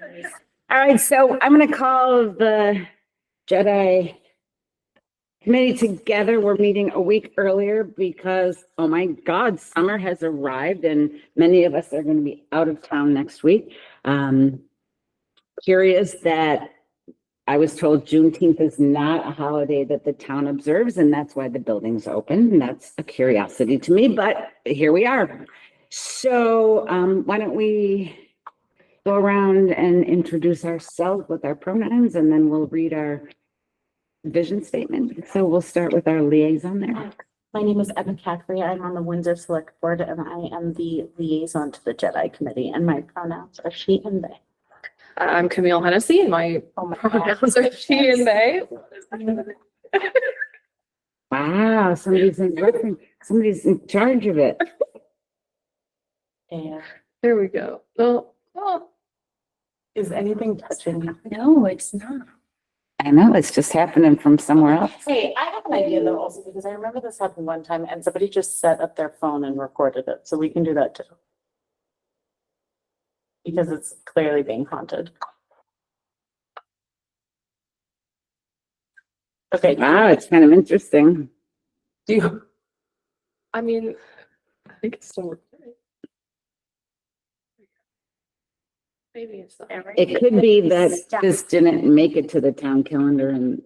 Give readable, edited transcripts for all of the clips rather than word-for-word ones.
All right, so I'm going to call the JEDI committee together. We're meeting a week earlier because, oh my God, summer has arrived and many of us are going to be out of town next week. Curious that I was told Juneteenth is not a holiday that the town observes, and that's why the building's open. And that's a curiosity to me, but here we are. So why don't we go around and introduce ourselves with our pronouns, and then we'll read our vision statement. So we'll start with our liaison there. My name is Evan Cackery. I'm on the Windsor Select Board, and I am the liaison to the JEDI committee, and my pronouns are she and they. I'm Camille Hennessy, and my pronouns are she and they. Wow, somebody's in charge of it. And There we go. Oh, is anything touching you? no, it's not. I know, it's just happening from somewhere else. Hey, I have an idea though also, because I remember this happened one time and somebody just set up their phone and recorded it, so we can do that too. Because it's clearly being haunted. Okay. Wow, it's kind of interesting. Do you? I mean, I think it's still recording. Maybe it's not. It could be that this didn't make it to the town calendar and,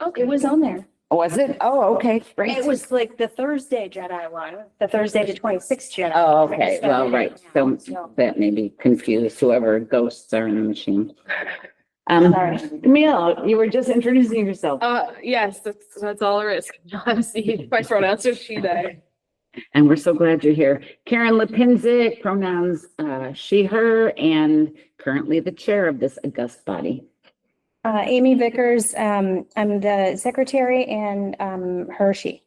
Okay. It was on there. was it? Oh, okay, great. It was like the Thursday JEDI one, the Thursday the 26th JEDI. Oh, okay, well, right, so that maybe confused whoever ghosts are in the machine. Sorry. Camille, you were just introducing yourself. Yes, that's all there is. Honestly, my pronouns are she, they. And we're so glad you're here. Karen Lipinzik, pronouns she, her, and currently the chair of this august body. Amy Vickers, I'm the secretary, and her, she,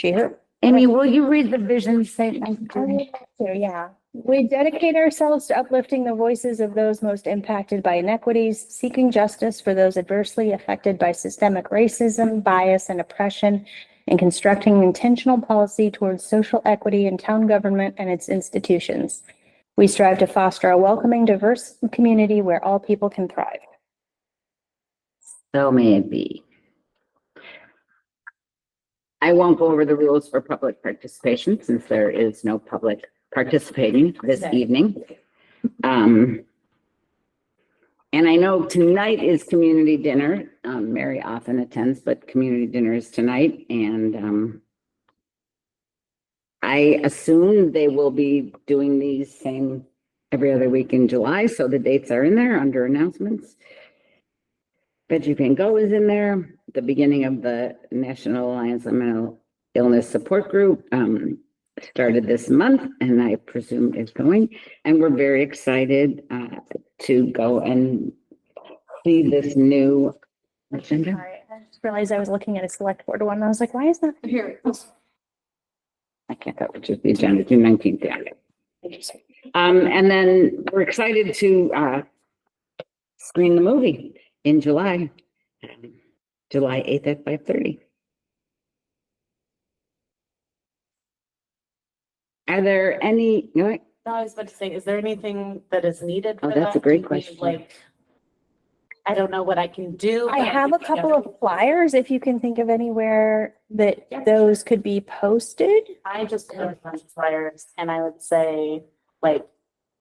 her. Amy, will you read the vision statement? So, yeah, we dedicate ourselves to uplifting the voices of those most impacted by inequities, seeking justice for those adversely affected by systemic racism, bias, and oppression, and constructing intentional policy towards social equity in town government and its institutions. We strive to foster a welcoming, diverse community where all people can thrive. So may it be. I won't go over the rules for public participation since there is no public participating this evening. And I know tonight is community dinner. Mary often attends, but community dinner is tonight. And I assume they will be doing these same every other week in July. So the dates are in there under announcements. Veggie Van Go is in there. The beginning of the National Alliance on Mental Illness Support Group started this month, and I presume is going. And we're very excited to go and see this new agenda. Sorry, I just realized I was looking at a select board one, and I was like, why is that here? I can't tell which is the agenda, June 19th. Yeah. And then we're excited to screen the movie in July, July 8th at 5:30. Are there any? No, I was about to say, is there anything that is needed? Oh, for that's that? a great Do we, question. Like, I don't know what I can do. I but have a think we couple gotta- of flyers, if you can think of anywhere that those could be posted. I just put on flyers and I would say, like,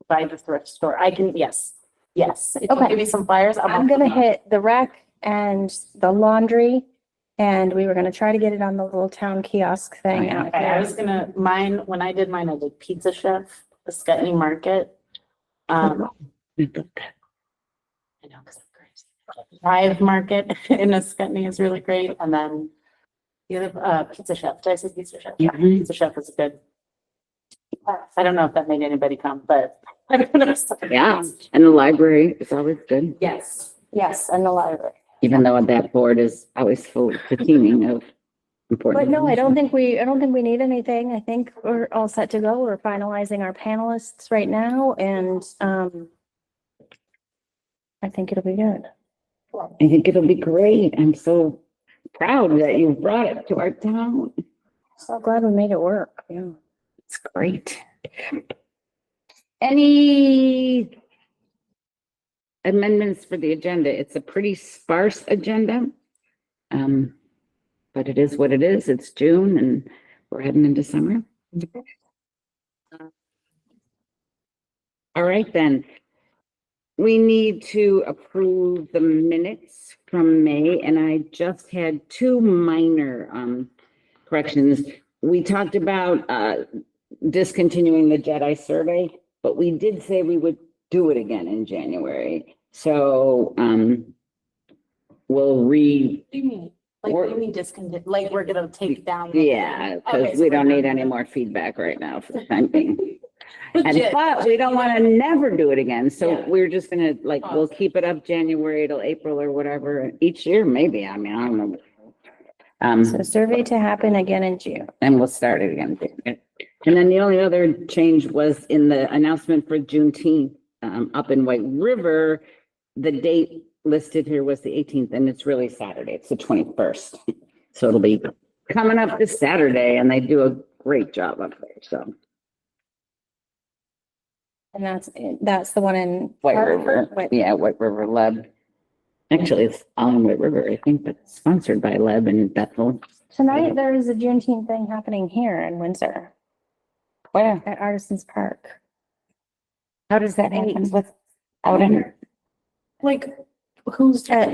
by the thrift store. I can, yes. If you Okay. give me some flyers, I'm gonna hit the rec and the laundry, and we were gonna try to get it on the little town kiosk thing yeah. out Okay, I there. was gonna, when I did mine, I did Pizza Chef, the Scutney Market. I know, 'cause I'm crazy. Thrive Market in a Scutney is really great, and then the other, Pizza Chef, did I say Pizza Chef? Yeah, Mhm. Pizza Chef is good. I don't know if that made anybody come, but. I'm gonna start. Yeah, and the library is always good, Yes, Yes, and the library. even though that board is always full of teeming of important. But no, I don't think we need anything. I think we're all set to go. We're finalizing our panelists right now, and I think it'll be good. I think it'll be great. I'm so proud that you brought it to our town. So glad we made it work. Yeah. It's great. Any amendments for the agenda. It's a pretty sparse agenda. But it is what it is. It's June and we're heading into summer. All right, then. We need to approve the minutes from May, and I just had two minor corrections. We talked about discontinuing the JEDI survey, but we did say we would do it again in January. So we'll What do you mean? Like, what do you mean discontinue? Like, we're gonna take down? yeah, Okay, because so we we're don't need done. any more feedback right now for the time being. And Legit. but we don't want to never do it again. So Yeah. we're just gonna we'll keep it up January till April or whatever each year, maybe. I mean, I don't know. So survey to happen again in June. And we'll start it again. And then the only other change was in the announcement for Juneteenth, up in White River. The date listed here was the 18th and it's really Saturday. It's the 21st. So it'll be coming up this Saturday and they do a great job up there. So And that's the one in White Hartford? River, yeah, White River Leb. Actually, it's on White River, I think, but it's sponsored by Leb and Bethel. Tonight, there is a Juneteenth thing happening here in Windsor Where? at Artisans Park. How does that happen? What's out in? Like, who's? At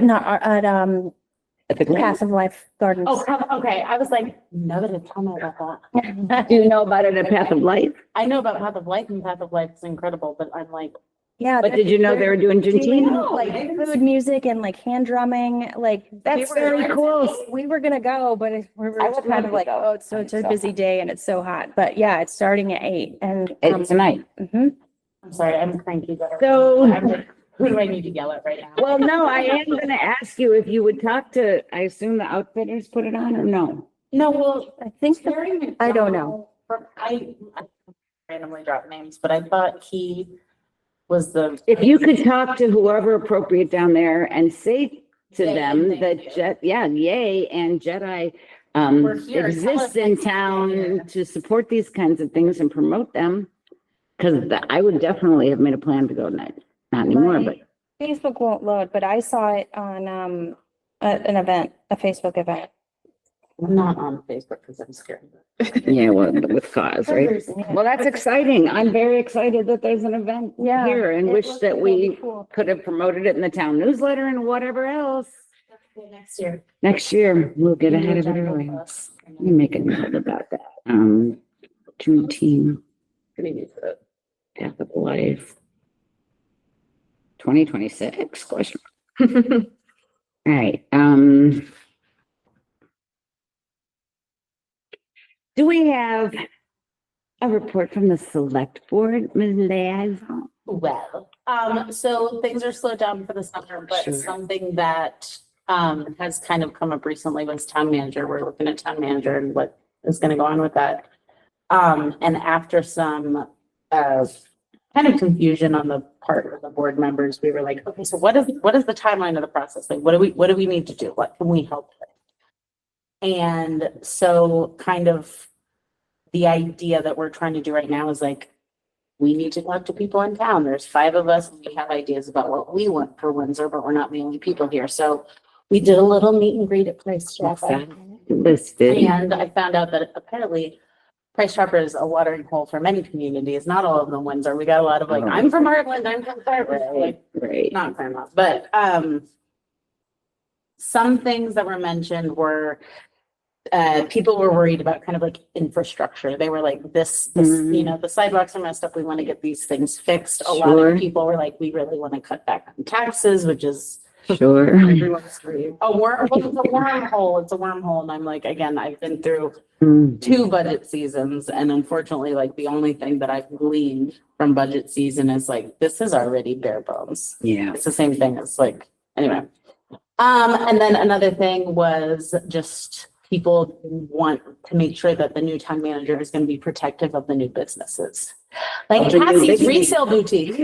the Glen? Passive Life Gardens. Oh, okay. I was like, nobody told me about that. Do you know about it at Path of Life? I know about Path of Life and Path of Life is incredible, but I'm like, Yeah. But did you know they were doing Juneteenth? Like food, music and like hand drumming, like. That's very cool. We were gonna go, but we were I would kind love of to like, go. oh, it's a busy day and it's so hot. But yeah, it's starting at 8 and. It's tonight. Mhm. I'm sorry, I'm cranky. But So- I'm like, who do I need to yell at right now? Well, no, I am gonna ask you if you would talk to, I assume the outfitters put it on or no? No, well, I think, Terry I don't know. McDonald I randomly dropped names, but I thought he was the. If you could talk to whoever appropriate down there and say to Yay, them thank that you. Yay and JEDI We're here. exists in town to support these kinds of things and promote them. Cause I would definitely have made a plan to go tonight, not anymore, but Facebook won't load, but I saw it on, an event, a Facebook event. I'm not on Facebook because I'm scared. yeah, well, with cause, right? Well, that's exciting. I'm very excited that there's an event Yeah, here and it wish looks that really we cool. could have promoted it in the town newsletter and whatever else. Next year. Next year, we'll get ahead of it early. Let me make a note about that. Juneteenth, Path of Life. 2026, question. All right, do we have a report from the select board, Ms. Liaison? Well, so things are slowed down for the summer, Sure. but something that has kind of come up recently was town manager. We're looking at town manager and what is gonna go on with that. And after some kind of confusion on the part of the board members, we were like, okay, so what is the timeline of the process? Like, what do we need to do? What can we help with? And so kind of the idea that we're trying to do right now is like, we need to talk to people in town. There's 5 of us and we have ideas about what we want for Windsor, but we're not the only people here. So we did a little meet and greet at Price Chopper. Listed. And I found out that apparently Price Chopper is a watering hole for many communities, not all of them Windsor. We got a lot of like, I'm from Heartland, I'm from Hartford, like, Right. not Claremont, but some things that were mentioned were people were worried about kind of like infrastructure. They were like, this, you know, the sidewalks are messed up. We want to get these things fixed. A lot Sure. of people were like, we really want to cut back on taxes, which is Sure. everyone's dream. It's a wormhole. It's a wormhole. And I'm like, again, I've been through Mm. 2 budget seasons. And unfortunately, like the only thing that I've gleaned from budget season is like, this is already bare bones. Yeah. It's the same thing as like, anyway. And then another thing was just people want to make sure that the new town manager is going to be protective of the new businesses. Like Of the new Cassie's business. Resale Boutique.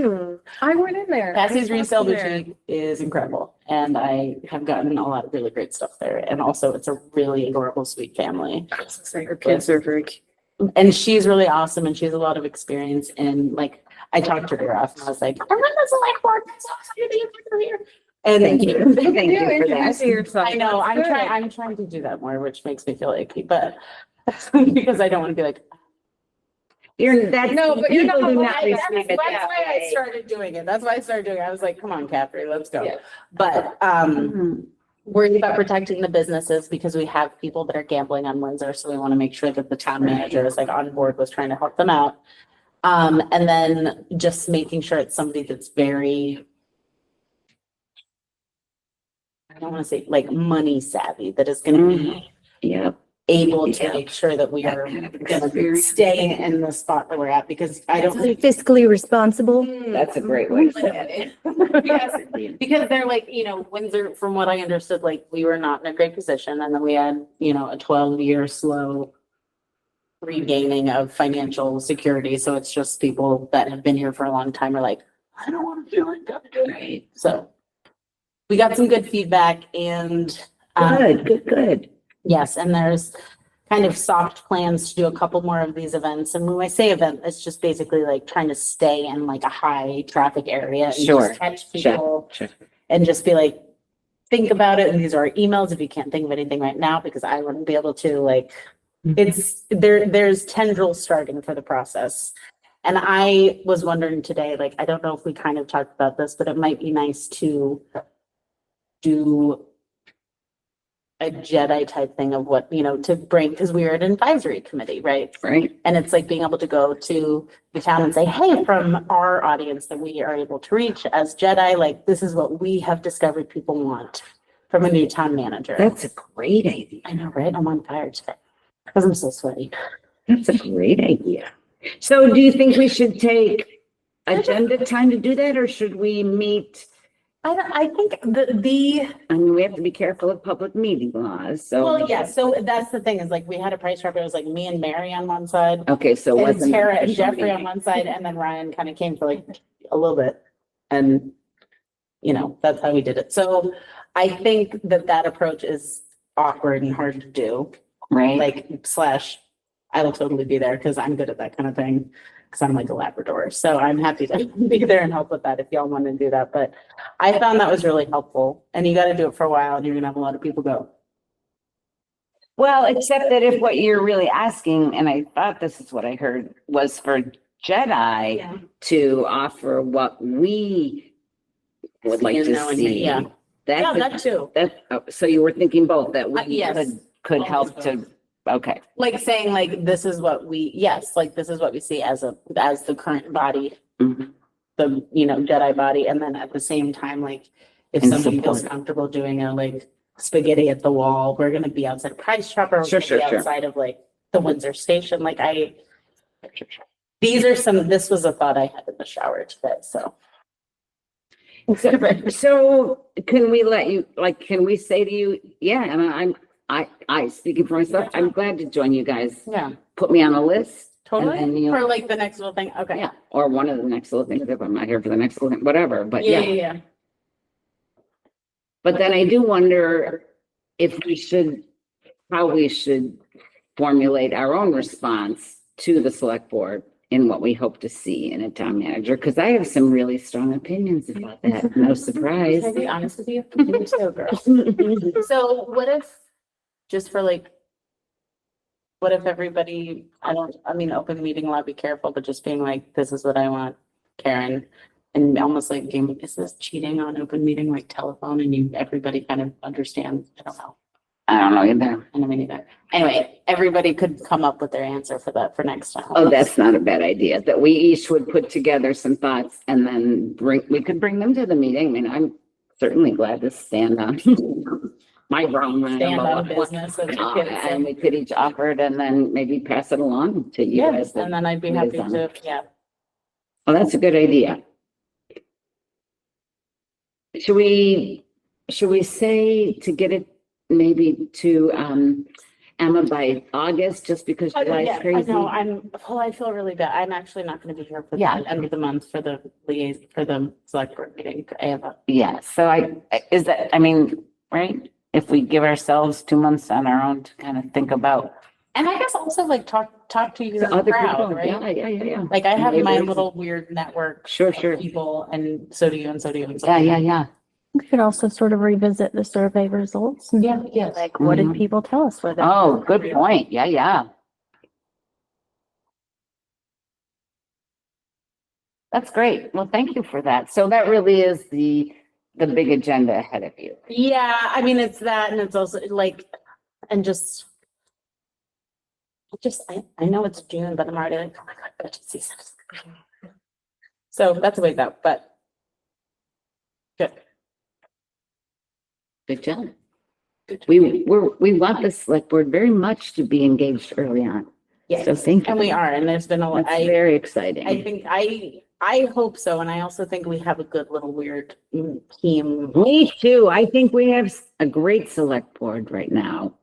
I went in there. Cassie's I Resale talked there. Boutique is incredible. And I have gotten a lot of really great stuff there. And also it's a really adorable, sweet family. Her kids are very cute. And she's really awesome and she has a lot of experience in like, I talked to her off and I was like, I'm on the select board. I'm so excited you're here. And Thank you. Thank you for Introduce that. yourself. I know, That's good. I'm trying to do that more, which makes me feel icky, but because I don't want to be like, No, but you're people not do allowed not to. receive that's it why that I way. started doing it. That's why I started doing it. I was like, come on, Caffrey, let's go. Yeah. But, Mhm. worried about protecting the businesses because we have people that are gambling on Windsor, so we want to make sure that the town manager is like on board with trying to help them out. And then just making sure it's somebody that's very, I don't want to say like money savvy, that is gonna be Yep. able to Yeah. make sure that we That are kind of gonna experience. stay in the spot that we're at, because I don't think. Fiscally responsible. That's a great way to say it. Yes, because they're like, Windsor, from what I understood, like, we were not in a great position, and then we had, a 12-year slow regaining of financial security, so it's just people that have been here for a long time are like, I don't want to feel like that again. Right. So we got some good feedback, and Good. yes, and there's kind of soft plans to do a couple more of these events. And when I say event, it's just basically like trying to stay in like a high traffic area and Sure, just catch sure, people sure. and just be like, think about it. And these are our emails if you can't think of anything right now, because I wouldn't be able to, like, it's there's tendrils starting for the process. And I was wondering today, like, I don't know if we kind of talked about this, but it might be nice to do a Jedi type thing of what, to bring, because we are an advisory committee, right? Right. And it's like being able to go to the town and say, hey, from our audience that we are able to reach as Jedi, like, this is what we have discovered people want from a new town manager. That's a great idea. I know, right? I'm on fire today because I'm so sweaty. That's a great idea. So do you think we should take agenda time to do that, or should we meet? I think I mean, we have to be careful of public meeting laws, so. well, yeah, so that's the thing is, like, we had a price drop. It was like me and Mary on one side, Okay, so it and wasn't. Tara and official Jeffrey on meeting. one side, and then Ryan kind of came for like a little bit. And, that's how we did it. So I think that approach is awkward and hard to do. Right. Like, I will totally be there because I'm good at that kind of thing. Because I'm like a Labrador. So I'm happy to be there and help with that if y'all want to do that. But I found that was really helpful. And you got to do it for a while and you're going to have a lot of people go. Well, except that if what you're really asking, and I thought this is what I heard, was for Jedi to offer what we would like to see. Yeah. Yeah, that too. So you were thinking both, that we Yes. could help to, okay. Like saying like, this is what this is what we see as the current body, Mhm. the, Jedi body. And then at the same time, like, if And somebody feels support. comfortable doing a like spaghetti at the wall, we're going to be outside of Price Chopper. We're Sure, gonna be sure. outside of like the Windsor Station. Like this was a thought I had in the shower today. So. So can we let you, can we say to you, yeah, and I speaking for myself, I'm glad to join you guys. Yeah, Put me on a list. totally. And then For like the next little thing. Okay. Yeah, or one of the next little things, if I'm not here for the next little thing, whatever, but Yeah, yeah. yeah, yeah. But then I do wonder how we should formulate our own response to the select board in what we hope to see in a town manager, because I have some really strong opinions about that, no surprise. Can I be honest with you? Me too, girl. So what if, just for like, what if everybody, open meeting law, be careful, but just being like, this is what I want, Karen. And almost like, is this cheating on open meeting, like telephone, and everybody kind of understands? I don't know. I don't know either. I don't mean either. Anyway, everybody could come up with their answer for that for next time. Oh, that's not a bad idea, that we each would put together some thoughts and then we could bring them to the meeting. I mean, I'm certainly glad to stand on my ground. Stand on business. as the kids say. And we could each offer it and then maybe pass it along to you. Yes, and then I'd be happy to, yeah. Oh, that's a good idea. Should we say to get it maybe to Emma by August, just because July Yeah, is I crazy? know, I feel really bad. I'm actually not gonna be here for the Yeah. end of the month for the select board meeting. I have a, Yeah, so right? If we give ourselves 2 months on our own to kind of think about And I guess also like talk to your To other crowd, people, right? yeah. Like I have my Neighbors. little weird network Sure, of sure. people and so do you and so do you and so Yeah, do you. yeah. We could also sort of revisit the survey results. And Yeah, yes. Like, what did Mhm. people tell us for that? Oh, good point. Yeah. That's great. Well, thank you for that. So that really is the big agenda ahead of you. Yeah, I mean, it's that and it's also like, and I know it's June, but I'm already like, oh my God, budget season. So that's a ways out, but good. Good job. We want the select board very much to be engaged early on. Yes, So thank you. and we are, and there's been a lot, That's very exciting. I think I hope so, and I also think we have a good little weird team. Me too. I think we have a great select board right now.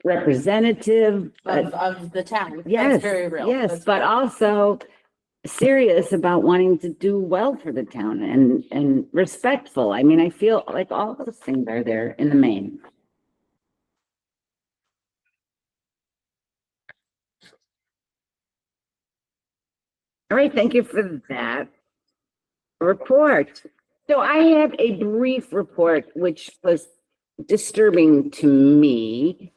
Representative, Of the town. yes, That's very real. yes, That's but real. also serious about wanting to do well for the town and respectful. I mean, I feel like all those things are there in the main. All right, thank you for that report. So I have a brief report, which was disturbing to me,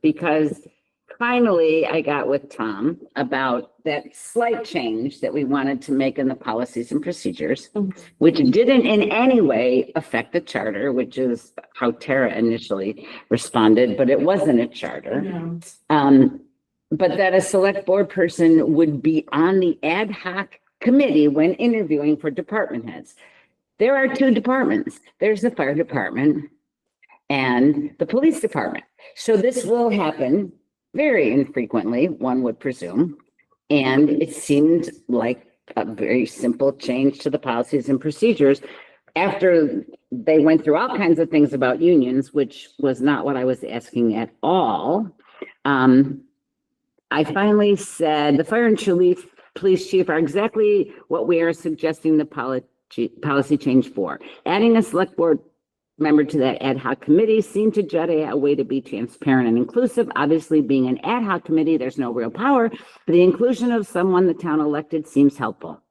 because finally I got with Tom about that slight change that we wanted to make in the policies and procedures, which didn't in any way affect the charter, which is how Tara initially responded, but it wasn't a charter. But that a select board person would be on the ad hoc committee when interviewing for department heads. There are two departments. There's the fire department and the police department. So this will happen very infrequently, one would presume. And it seemed like a very simple change to the policies and procedures after they went through all kinds of things about unions, which was not what I was asking at all. I finally said the fire and police chief are exactly what we are suggesting the policy change for. Adding a select board member to that ad hoc committee seemed to JEDI a way to be transparent and inclusive. Obviously, being an ad hoc committee, there's no real power, but the inclusion of someone the town elected seems helpful.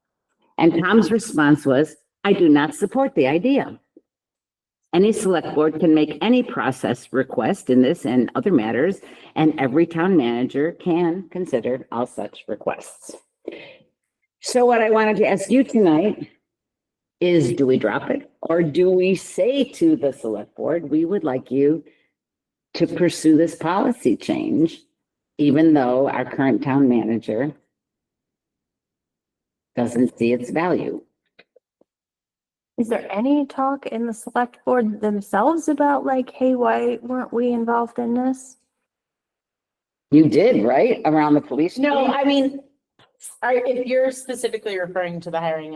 And Tom's response was, I do not support the idea. Any select board can make any process request in this and other matters, and every town manager can consider all such requests. So what I wanted to ask you tonight is, do we drop it? Or do we say to the select board, we would like you to pursue this policy change, even though our current town manager doesn't see its value? Is there any talk in the select board themselves about like, hey, why weren't we involved in this? You did, right? Around the police? No, chief? I mean, if you're specifically referring to the hiring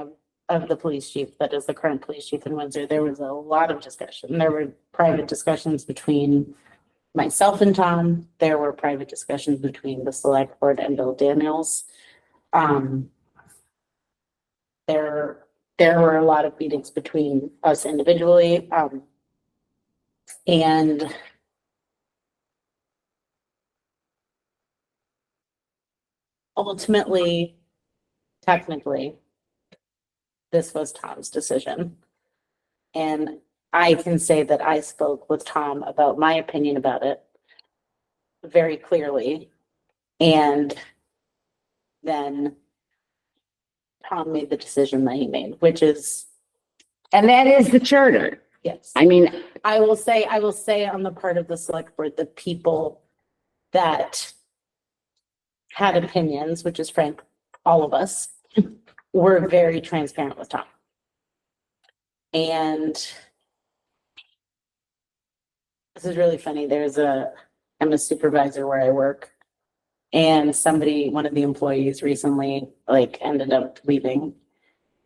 of the police chief, that is the current police chief in Windsor, there was a lot of discussion. There were private discussions between myself and Tom. There were private discussions between the select board and Bill Daniels. There were a lot of meetings between us individually, and ultimately, technically, this was Tom's decision. And I can say that I spoke with Tom about my opinion about it very clearly. And then Tom made the decision that he made, which is, And that is the charter. yes. I mean, I will say on the part of the select board, the people that had opinions, which is frank, all of us, were very transparent with Tom. And this is really funny. I'm a supervisor where I work, and one of the employees recently ended up leaving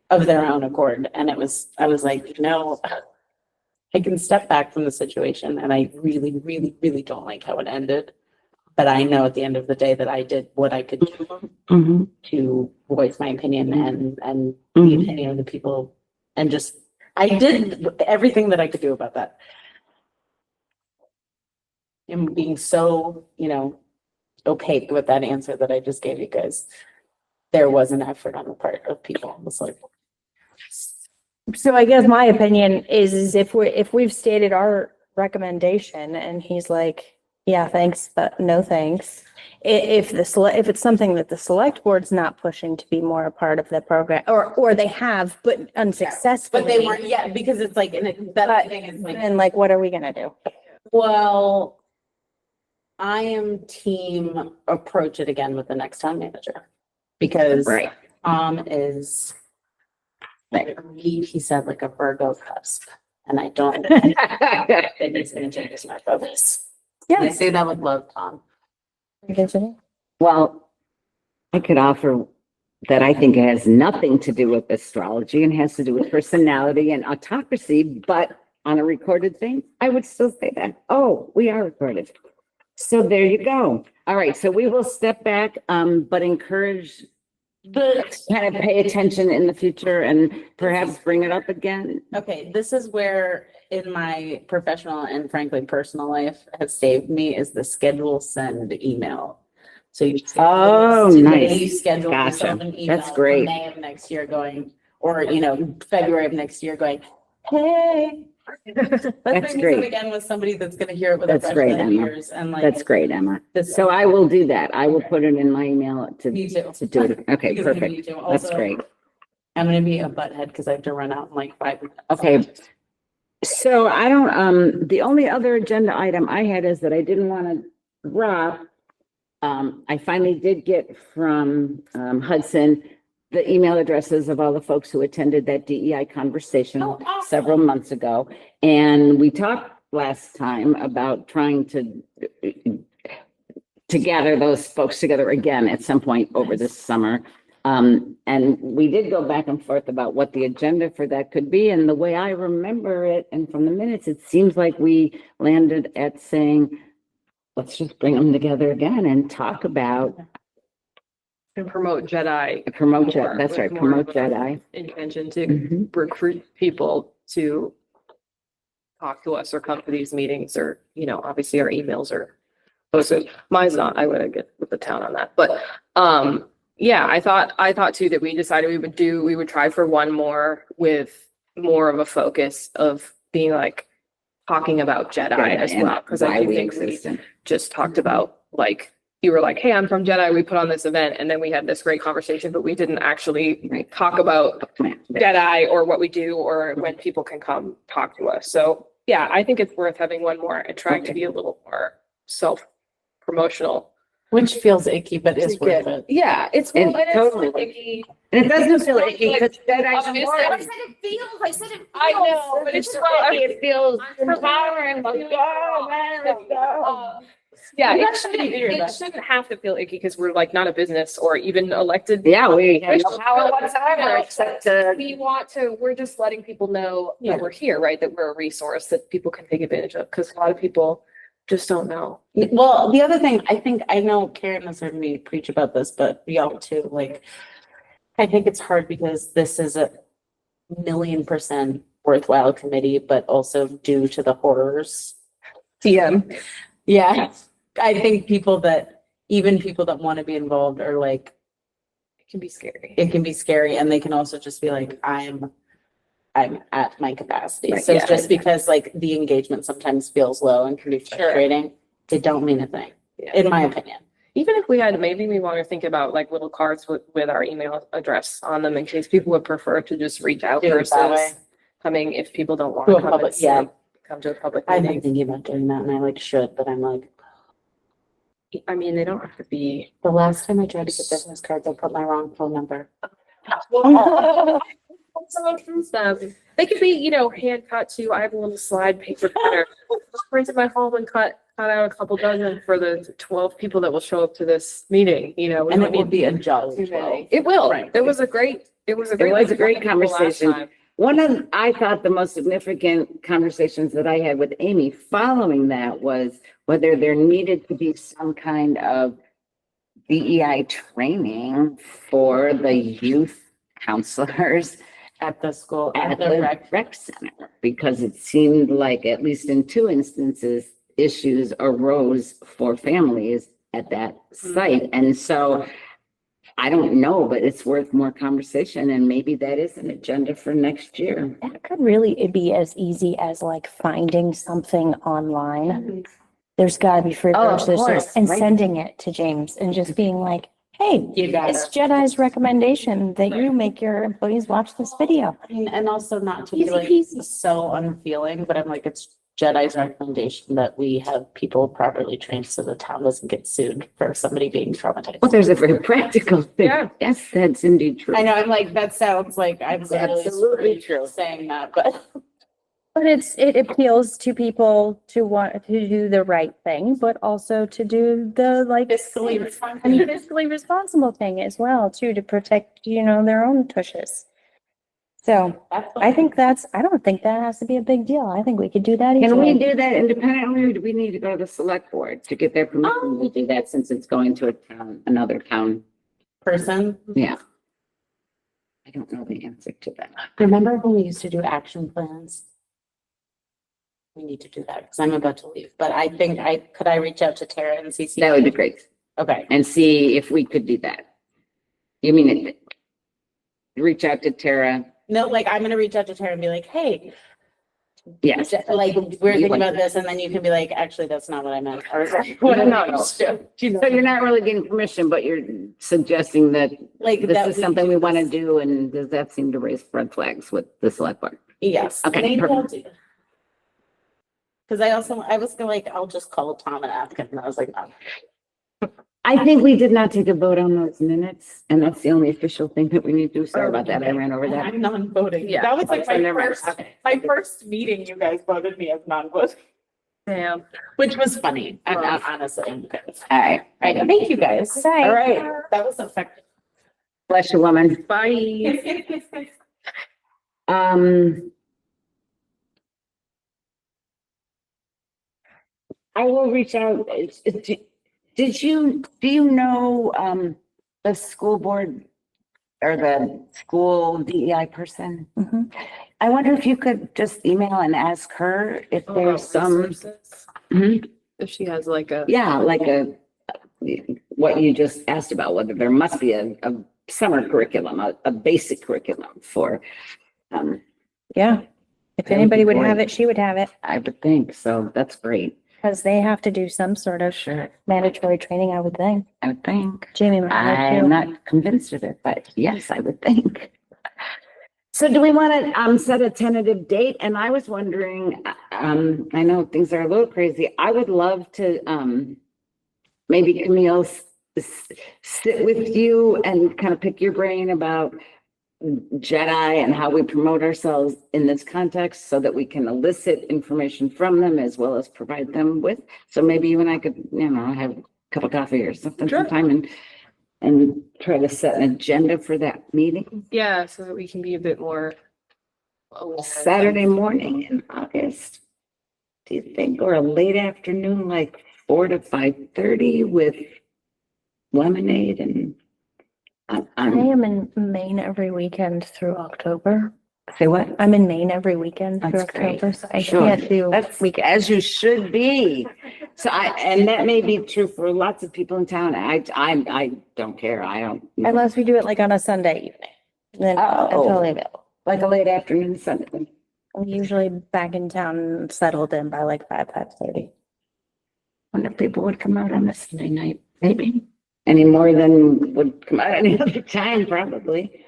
of their own accord. And I was like, no, I can step back from the situation, and I really, really, really don't like how it ended. But I know at the end of the day that I did what I could do to voice my opinion and the opinion of the people, and I did everything that I could do about that. am being so, opaque with that answer that I just gave you guys. There was an effort on the part of people. It was like, So I guess my opinion is if we've stated our recommendation and he's like, yeah, thanks, but no thanks. If it's something that the select board's not pushing to be more a part of the program, or they have, but unsuccessfully. but they weren't yet, because it's like, that thing is like, Then like, what are we gonna do? well, I am team approach it again with the next town manager. Because Right. is, he said like a Virgo cusp, and I don't think that he's gonna change his mind about this. And I say that with love, Tom. Well, I could offer that I think it has nothing to do with astrology and has to do with personality and autocracy, but on a recorded thing, I would still say that. Oh, we are recorded. So there you go. All right, so we will step back, but encourage kind of pay attention in the future and perhaps bring it up again. Okay, this is where in my professional and frankly personal life has saved me is the schedule send email. So you. Oh, today nice. You schedule Gotcha. yourself an email. That's great. For May of next year going, or February of next year going, hey. Let's That's bring this up great. again with somebody that's gonna hear it with a That's fresh great, set of Emma. ears and like. That's great, Emma. This, So I will do that. I will put it in my email Me too. to do it. Okay, Because I'm gonna perfect. need to. That's Also, great. I'm gonna be a butthead because I have to run out in like 5 minutes. Okay. So I don't, the only other agenda item I had is that I didn't want to drop. I finally did get from Hudson the email addresses of all the folks who attended that DEI conversation Oh, awesome. several months ago. And we talked last time about trying to gather those folks together again at some point over this summer. And we did go back and forth about what the agenda for that could be. And the way I remember it, and from the minutes, it seems like we landed at saying, let's just bring them together again and talk about, And promote JEDI. promote, more, that's with right, more promote of a JEDI. Intention to Mhm. recruit people to talk to us or come to these meetings, or, obviously our emails are posted. Mine's not, I would get with the town on that, but, yeah, I thought too that we decided we would try for one more with more of a focus of being like talking about JEDI as and well. Cause I why do we think we exist. just talked about, like, you were like, hey, I'm from JEDI, we put on this event, and then we had this great conversation, but we didn't actually Right. talk about Plan. JEDI or what we do or when people can come talk to us. So yeah, I think it's worth having one more and trying to be a little more self-promotional. Which feels icky, but is to worth get- it. Yeah, it's And it is totally. icky. And it doesn't feel icky because JEDI's Obviously, important. it feels, I said it. I know, but it's It feels I'm empowering. Let's go, man, let's go. Yeah, You it guys shouldn't hear it that. shouldn't have to feel icky because we're like not a business or even elected. Yeah, we have no power whatsoever except to. We're just letting people know Yeah. that we're here, right? That we're a resource that people can take advantage of, because a lot of people just don't know. Well, the other thing, I know Karen has heard me preach about this, but y'all too, like, I think it's hard because this is a 1,000,000% worthwhile committee, but also due to the horrors. TM. Yeah, I think even people that want to be involved are like, It can be scary. it can be scary, and they can also just be like, I'm at my capacity. Right, So yeah. just because like the engagement sometimes feels low and can be Sure. frustrating, it don't mean a thing, Yeah. in my opinion. Even if we had, maybe we want to think about like little cards with our email address on them in case people would prefer to just reach out Do it that way. versus coming if people don't want To to a come public- and yeah. come to a public I've been meeting. thinking about doing that and I like should, but I'm like, I mean, they don't have to be. the last time I tried to get business cards, I put my wrong phone number. They could be, hand cut too. I have a little slide paper cutter. Printed my home and cut out a couple dozen for the 12 people that will show up to this meeting, we And don't it will need be a jolly too many. 12. It will. Right. It was a great It was a group great of people last conversation. time. One of, I thought the most significant conversations that I had with Amy following that was whether there needed to be some kind of DEI training for the youth counselors At the school, at the rec center, because it seemed like, at least in two instances, issues arose for families at that site. And so I don't know, but it's worth more conversation, and maybe that is an agenda for next year. That could really be as easy as like finding something online. There's gotta be free Oh, of resources course, and right. sending it to James and just being like, hey, You got it's it. Jedi's recommendation that you make your employees watch this video. I mean, and also not to be Easy like peasy. so unfeeling, but I'm like, it's Jedi's recommendation that we have people properly trained so the town doesn't get sued for somebody being traumatized. Well, there's a very practical thing. Yeah. Yes, that's indeed true. I know, I'm like, that sounds like I'm really Absolutely true true. saying that, but But it appeals to people to want to do the right thing, but also to do the like fiscally and responsible. fiscally responsible thing as well, too, to protect, their own tushes. So I don't think that has to be a big deal. I think we could do that Can we easily. do that independently, or do we need to go to the select board to get their permission to do that, since it's going to a town, another town? Person. Yeah. I don't know the answer to that. Remember when we used to do action plans? We need to do that because I'm about to leave, but I think could I reach out to Tara and CC? That would be great. Okay, And see if we could do that. You mean it? Reach out to Tara. no, like I'm gonna reach out to Tara and be like, hey, Yes. like we're You thinking want- about this, and then you can be like, actually, that's not what I meant. Or No, no, no. So you're not really getting permission, but you're suggesting that like this that is something do we want to this. do, and does that seem to raise red flags with the select board? Yes. Okay, maybe I'll perfect. do that. Cause I was gonna like, I'll just call Tom and ask him, and I was like, no. I think we did not take a vote on those minutes, and that's the only official thing that we need to do. Sorry about that. I ran over that. I'm non-voting. Yeah. That was like So never mind. Okay. my first meeting, you guys voted me as non-voting, Damn. which was funny, Well. honestly. All right. All right, thank you guys. Good night. All right. That was effective. Bless you, woman. Bye. I will reach out. Do you know, the school board or the school DEI person? Mhm. I wonder if you could just email and ask her if there's some, Mhm. If she has like a. yeah, like what you just asked about, whether there must be a summer curriculum, a basic curriculum for, Yeah. If That would anybody be would have great. it, she would have it, I would think, so that's great. because they have to do some sort of Sure. mandatory training, I would think. I would think. Jamie might know I'm too. not convinced of it, but yes, I would think. So do we want to set a tentative date? And I was wondering, I know things are a little crazy. I would love to maybe Camille sit with you and kind of pick your brain about JEDI and how we promote ourselves in this context, so that we can elicit information from them as well as provide them with. So maybe you and I could, have a cup of coffee or something Sure. sometime and try to set an agenda for that meeting. Yeah, so that we can be a bit more. aware of Saturday them. morning in August, do you think, or a late afternoon, like 4 to 5:30 with lemonade and I I'm am in Maine every weekend through October. say what? I'm in Maine every weekend through That's great. October, so I Sure. can't do That's weekend. as you should be. So and that may be true for lots of people in town. I don't care. I don't. Unless we do it like on a Sunday evening. Then I'm Oh. totally available. Like a late afternoon Sunday. I'm usually back in town and settled in by like 5:30. Wonder if people would come out on a Sunday night, maybe. Any more than would come out any other time, probably.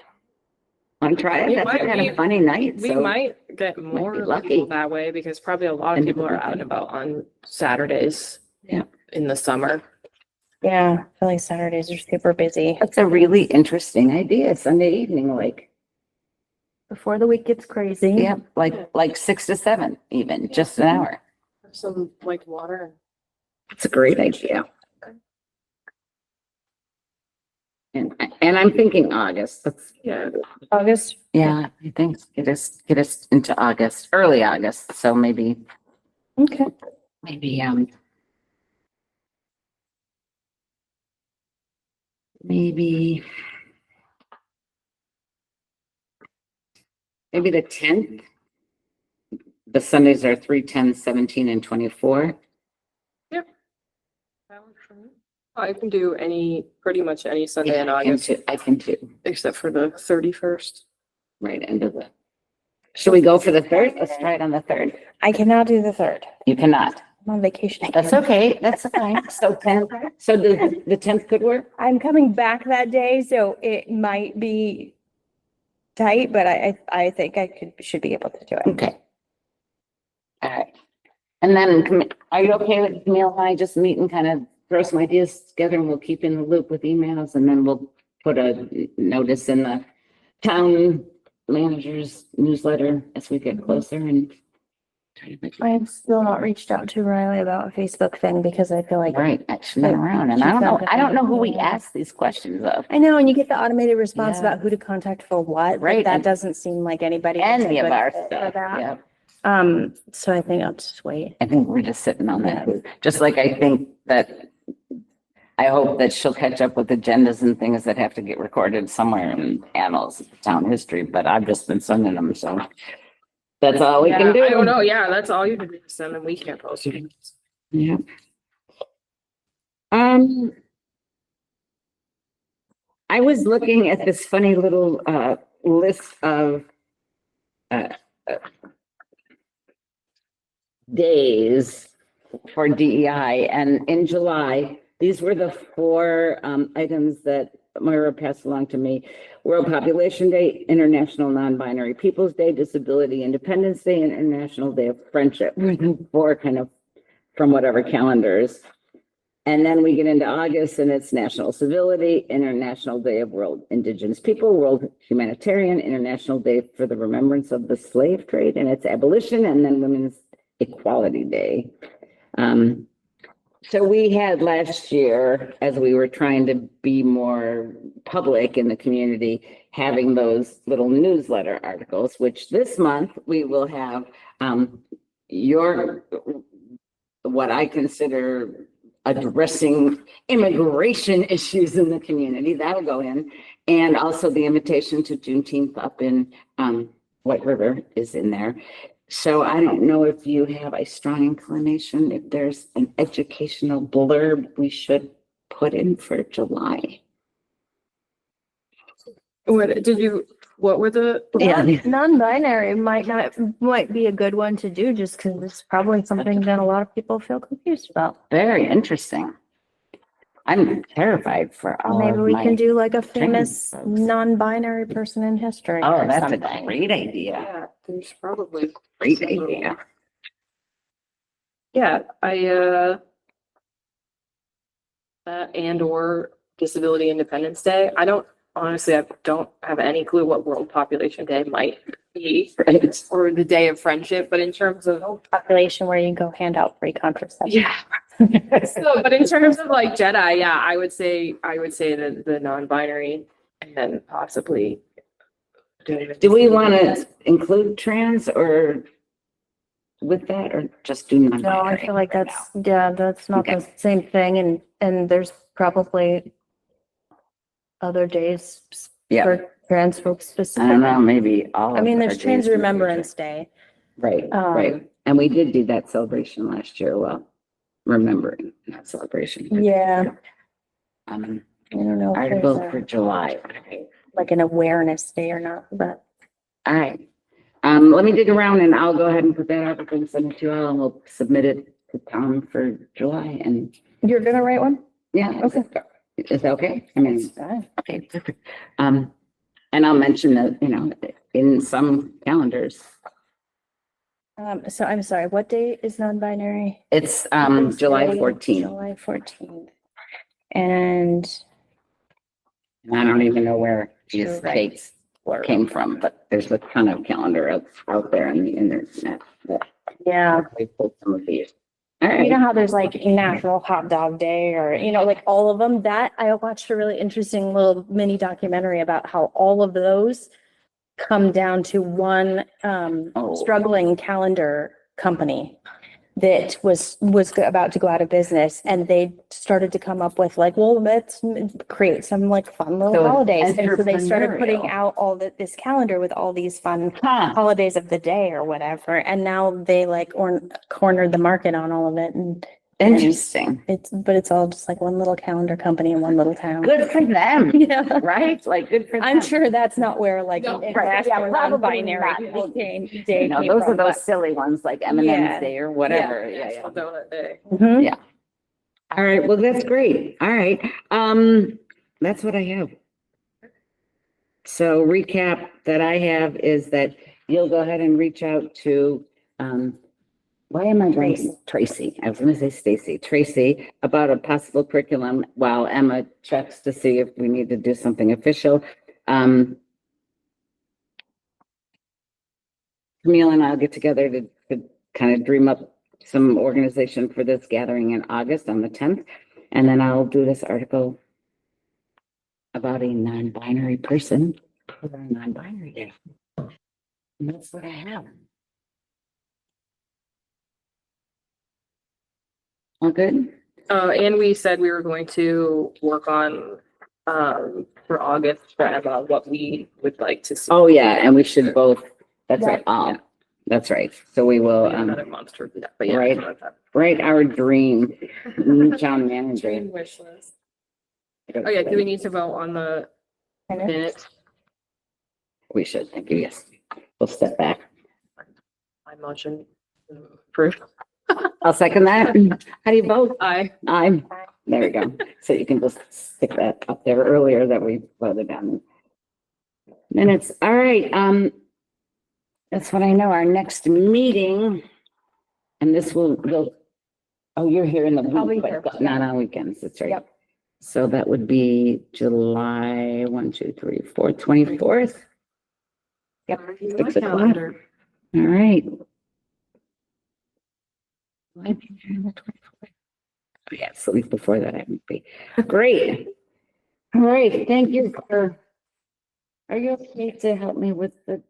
Want to try it? We That's a might kind be- of funny night, We so. might get more be lucky. people that way because probably a lot of And people are people out and can- about on Saturdays. Yeah. In the summer. Yeah, I feel like Saturdays are super busy. That's a really interesting idea, Sunday evening, like, Before the week gets crazy. yeah, like 6 to 7 even, just an hour. Some like water. It's a great idea. And I'm thinking August. Yeah. August. Yeah, I think get us into August, early August. So maybe Okay. maybe maybe the 10th. The Sundays are 3, 10, 17, and 24. I can do pretty much any Sunday in Yeah, I can August, too. I can too. except for the 31st. Right into the. Should we go for the third? Let's try it on the third. I cannot do the third. You cannot. I'm on vacation. That's okay. That's fine. So 10, so the 10th could work? I'm coming back that day, so it might be tight, but I think should be able to do it. Okay. All right. And then are you okay with Camille and I just meet and kind of throw some ideas together and we'll keep in the loop with emails and then we'll put a notice in the town manager's newsletter as we get closer and. I have still not reached out to Riley about a Facebook thing because I feel like. Right, actually around, and I don't know who we ask these questions of. I know, and you get the automated response Yeah. about who to contact for what, Right, but that and- doesn't seem like anybody. Any of our for stuff, that. yeah. So I think I'll just wait. I think we're just sitting on that, just like I think that. I hope that she'll catch up with agendas and things that have to get recorded somewhere in annals of town history, but I've just been sending them, so. That's all we can do. I don't know. Yeah, that's all you can do. Send them. We can't post it. Yeah. I was looking at this funny little list of days for DEI, and in July, these were the four items that Moira passed along to me. World Population Day, International Non-Binary Peoples Day, Disability Independence Day, and International Day of Friendship. Were the four kind of from whatever calendars. And then we get into August and it's National Civility, International Day of World Indigenous People, World Humanitarian, International Day for the Remembrance of the Slave Trade and its abolition, and then Women's Equality Day. So we had last year, as we were trying to be more public in the community, having those little newsletter articles, which this month we will have what I consider addressing immigration issues in the community. That'll go in. And also the invitation to Juneteenth up in White River is in there. So I don't know if you have a strong inclination, if there's an educational blurb we should put in for July. What were the? Yeah. Non-binary might be a good one to do just because it's probably something that a lot of people feel confused about. Very interesting. I'm terrified for all Maybe of we my- can do like a famous folks. non-binary person in history. Oh, or that's a something. great idea. Yeah, there's probably. Great idea. Yeah, and or Disability Independence Day. I don't have any clue what World Population Day might be Right. or the Day of Friendship, but in terms of, Population where you go hand out free contraception. yeah. So, but in terms of like Jedi, yeah, I would say that the non-binary and then possibly. Do we want to include trans or with that or just do No, non-binary? I feel like right that's not Okay. the same thing and there's probably other days Yeah. for trans folks now? I specifically. don't know, maybe all. I mean, of there's our Trans days would be Remembrance Day. Right, Um, right. And we did do that celebration last year. Well, remembering that celebration. Yeah, I I don't know if article there's for July. like an awareness day or not, but All right. Let me dig around and I'll go ahead and put that article and send it to you all and we'll submit it to Tom for July and you're gonna write one? yeah. Okay. Is that okay? I mean, Fine. okay, perfect. And I'll mention that, in some calendars, So I'm sorry, what day is non-binary? it's, July Wednesday, 14th. July 14th. And And I don't even know where these You're right. dates came from, but there's a ton of calendar out there on the internet. that yeah, We pulled some of these. All you right. know how there's like National Hot Dog Day or, like all of them, that I watched a really interesting little mini documentary about how all of those come down to one Oh. struggling calendar company that was about to go out of business, and they started to come up with like, well, let's create some like fun little So it's holidays. And so they started putting entrepreneurial. out this calendar with all these fun Huh. holidays of the day or whatever, and now they like cornered the market on all of it, and Interesting. But it's all just like one little calendar company in one little town. Good for them, Yeah. right? Like, good for them. I'm sure that's not where like No, an right. Yeah, international probably non-binary not. people day No, came those are from, those but- silly ones like M&M's Yeah. Day or whatever. Yeah, yeah. Donut day. Mhm. Yeah. All right, well, that's great. All right. That's what I have. So recap that I have is that you'll go ahead and reach out to, why am I blanking? Tracy. I was gonna say Stacy. Tracy, about a possible curriculum while Emma checks to see if we need to do something official. Camille and I'll get together to kind of dream up some organization for this gathering in August on the 10th. And then I'll do this article about a non-binary person for our non-binary day. And that's what I have. All good? And we said we were going to work on, for August, for Emma, what we would like to see. Oh, yeah, and we should both, that's right, Yeah. that's right. So we will, We have another month to do that, but yeah. right. something like that. write our dream town manager. Dream wish list. Oh, yeah, do we need to vote on the minutes? We should, thank you, yes. We'll step back. My motion approved. I'll second that. How do you vote? Aye. Aye. There we go. So you can just stick that up there earlier that we voted on. Minutes. All right. That's what I know. Our next meeting, and this will, oh, you're here in the I'll be week, here. but not on weekends. That's right. Yep. So that would be July 1, 2, 3, 4, 24th. Yep. 6 o'clock. All right. Might be here on the 24th. Oh, yeah, it's the week before that I would be. Great. All right, thank you for, are you okay to help me with the